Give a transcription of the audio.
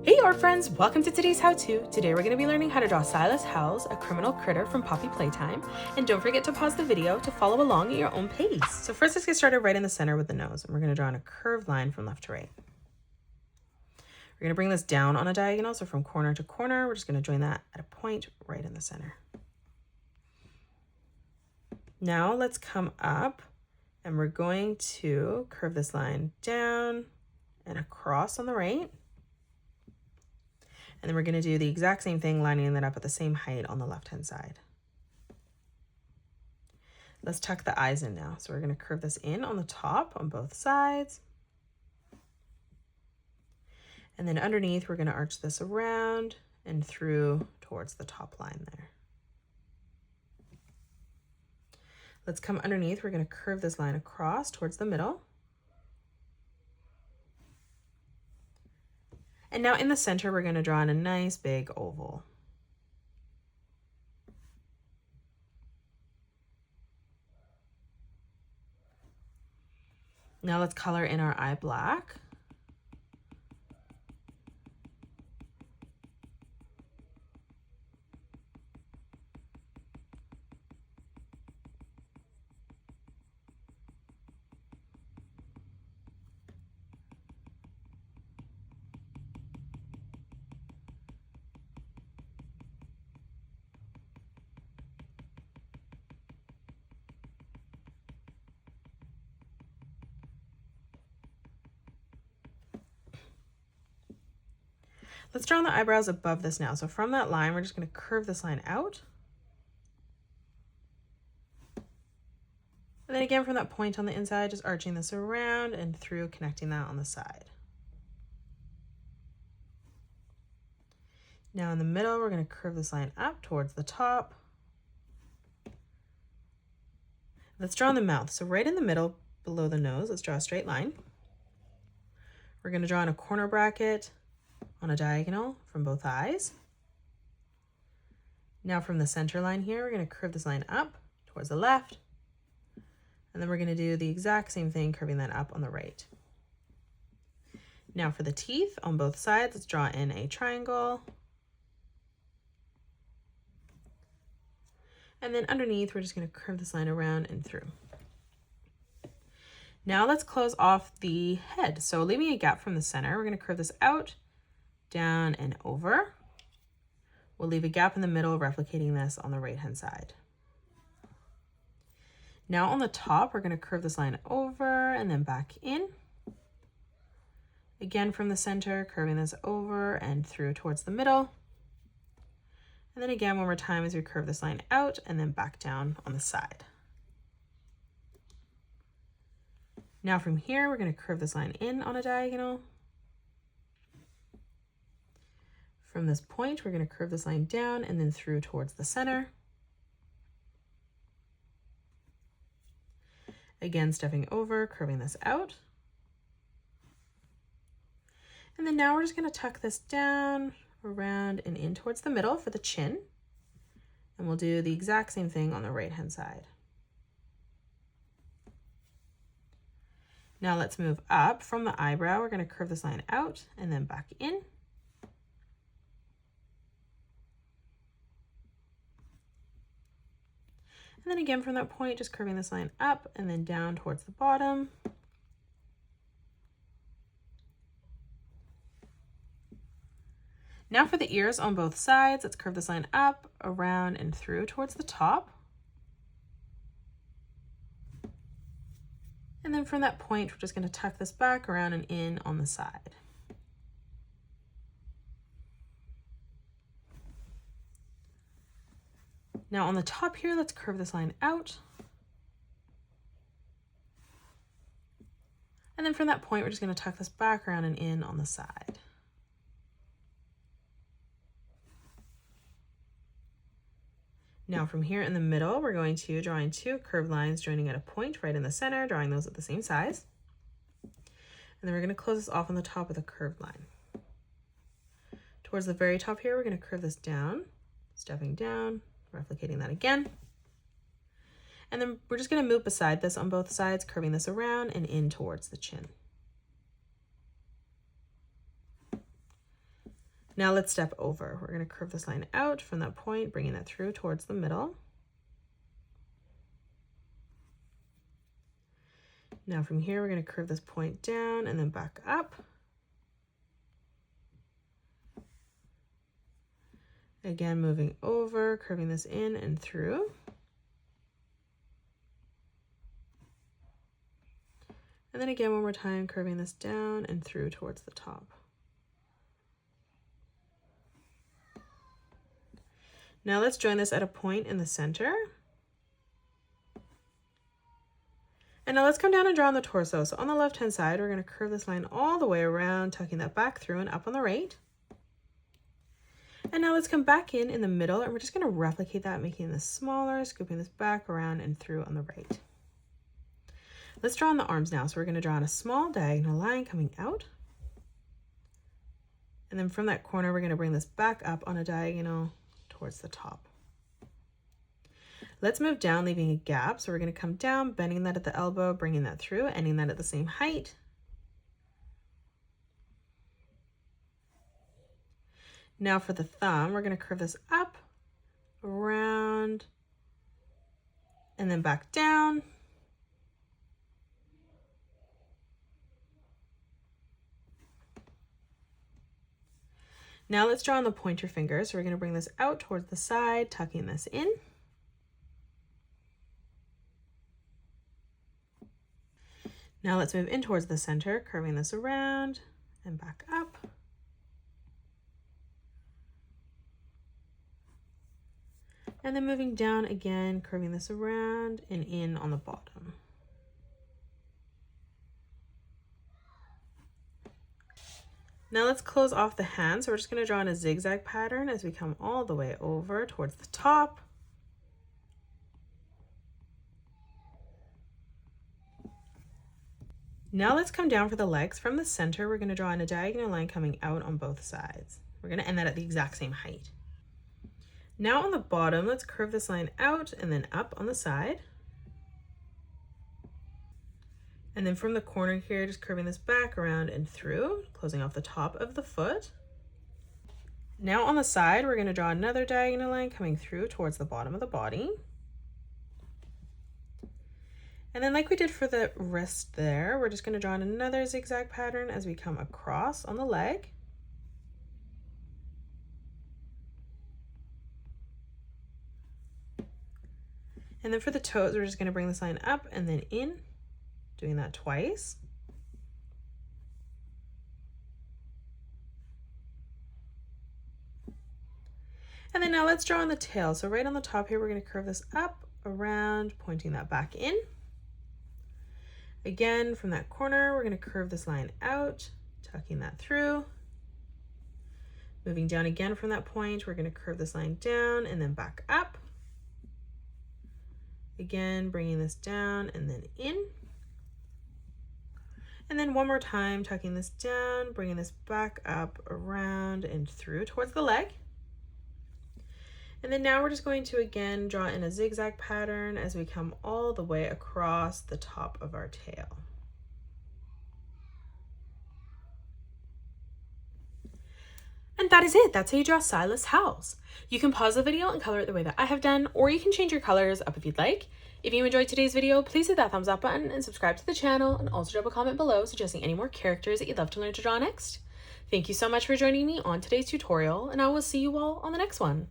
Hey art friends, welcome to today's how-to. Today we're going to be learning how to draw Silas Howls, a criminal critter from Poppy Playtime. And don't forget to pause the video to follow along at your own pace. So first let's get started right in the center with the nose. And we're going to draw in a curved line from left to right. We're going to bring this down on a diagonal, so from corner to corner, we're just going to join that at a point right in the center. Now let's come up and we're going to curve this line down and across on the right. And then we're going to do the exact same thing, lining that up at the same height on the left-hand side. Let's tuck the eyes in now. So we're going to curve this in on the top on both sides. And then underneath, we're going to arch this around and through towards the top line there. Let's come underneath. We're going to curve this line across towards the middle. And now in the center, we're going to draw in a nice big oval. Now let's color in our eye black. Let's draw on the eyebrows above this now. So from that line, we're just going to curve this line out. And then again, from that point on the inside, just arching this around and through, connecting that on the side. Now in the middle, we're going to curve this line up towards the top. Let's draw on the mouth. So right in the middle, below the nose, let's draw a straight line. We're going to draw in a corner bracket on a diagonal from both eyes. Now from the center line here, we're going to curve this line up towards the left. And then we're going to do the exact same thing, curving that up on the right. Now for the teeth on both sides, let's draw in a triangle. And then underneath, we're just going to curve this line around and through. Now let's close off the head. So leaving a gap from the center, we're going to curve this out, down and over. We'll leave a gap in the middle, replicating this on the right-hand side. Now on the top, we're going to curve this line over and then back in. Again from the center, curving this over and through towards the middle. And then again, one more time as we curve this line out and then back down on the side. Now from here, we're going to curve this line in on a diagonal. From this point, we're going to curve this line down and then through towards the center. Again, stepping over, curving this out. And then now we're just going to tuck this down, around and in towards the middle for the chin. And we'll do the exact same thing on the right-hand side. Now let's move up from the eyebrow. We're going to curve this line out and then back in. And then again from that point, just curving this line up and then down towards the bottom. Now for the ears on both sides, let's curve this line up, around and through towards the top. And then from that point, we're just going to tuck this back around and in on the side. Now on the top here, let's curve this line out. And then from that point, we're just going to tuck this back around and in on the side. Now from here in the middle, we're going to draw in two curved lines joining at a point right in the center, drawing those at the same size. And then we're going to close this off on the top with a curved line. Towards the very top here, we're going to curve this down, stepping down, replicating that again. And then we're just going to move beside this on both sides, curving this around and in towards the chin. Now let's step over. We're going to curve this line out from that point, bringing that through towards the middle. Now from here, we're going to curve this point down and then back up. Again, moving over, curving this in and through. And then again, one more time, curving this down and through towards the top. Now let's join this at a point in the center. And now let's come down and draw on the torso. So on the left-hand side, we're going to curve this line all the way around, tucking that back through and up on the right. And now let's come back in the middle, and we're just going to replicate that, making this smaller, scooping this back around and through on the right. Let's draw on the arms now. So we're going to draw on a small diagonal line coming out. And then from that corner, we're going to bring this back up on a diagonal towards the top. Let's move down, leaving a gap. So we're going to come down, bending that at the elbow, bringing that through, ending that at the same height. Now for the thumb, we're going to curve this up, around, and then back down. Now let's draw on the pointer finger. So we're going to bring this out towards the side, tucking this in. Now let's move in towards the center, curving this around and back up. And then moving down again, curving this around and in on the bottom. Now let's close off the hand. So we're just going to draw in a zigzag pattern as we come all the way over towards the top. Now let's come down for the legs. From the center, we're going to draw in a diagonal line coming out on both sides. We're going to end that at the exact same height. Now on the bottom, let's curve this line out and then up on the side. And then from the corner here, just curving this back around and through, closing off the top of the foot. Now on the side, we're going to draw another diagonal line coming through towards the bottom of the body. And then like we did for the wrist there, we're just going to draw in another zigzag pattern as we come across on the leg. And then for the toes, we're just going to bring this line up and then in, doing that twice. And then now let's draw on the tail. So right on the top here, we're going to curve this up, around, pointing that back in. Again, from that corner, we're going to curve this line out, tucking that through. Moving down again from that point, we're going to curve this line down and then back up. Again, bringing this down and then in. And then one more time, tucking this down, bringing this back up, around, and through towards the leg. And then now we're just going to again draw in a zigzag pattern as we come all the way across the top of our tail. And that is it. That's how you draw Silas Howls. You can pause the video and color it the way that I have done, or you can change your colors up if you'd like. If you enjoyed today's video, please hit that thumbs up button and subscribe to the channel, and also drop a comment below suggesting any more characters that you'd love to learn to draw next. Thank you so much for joining me on today's tutorial, and I will see you all on the next one.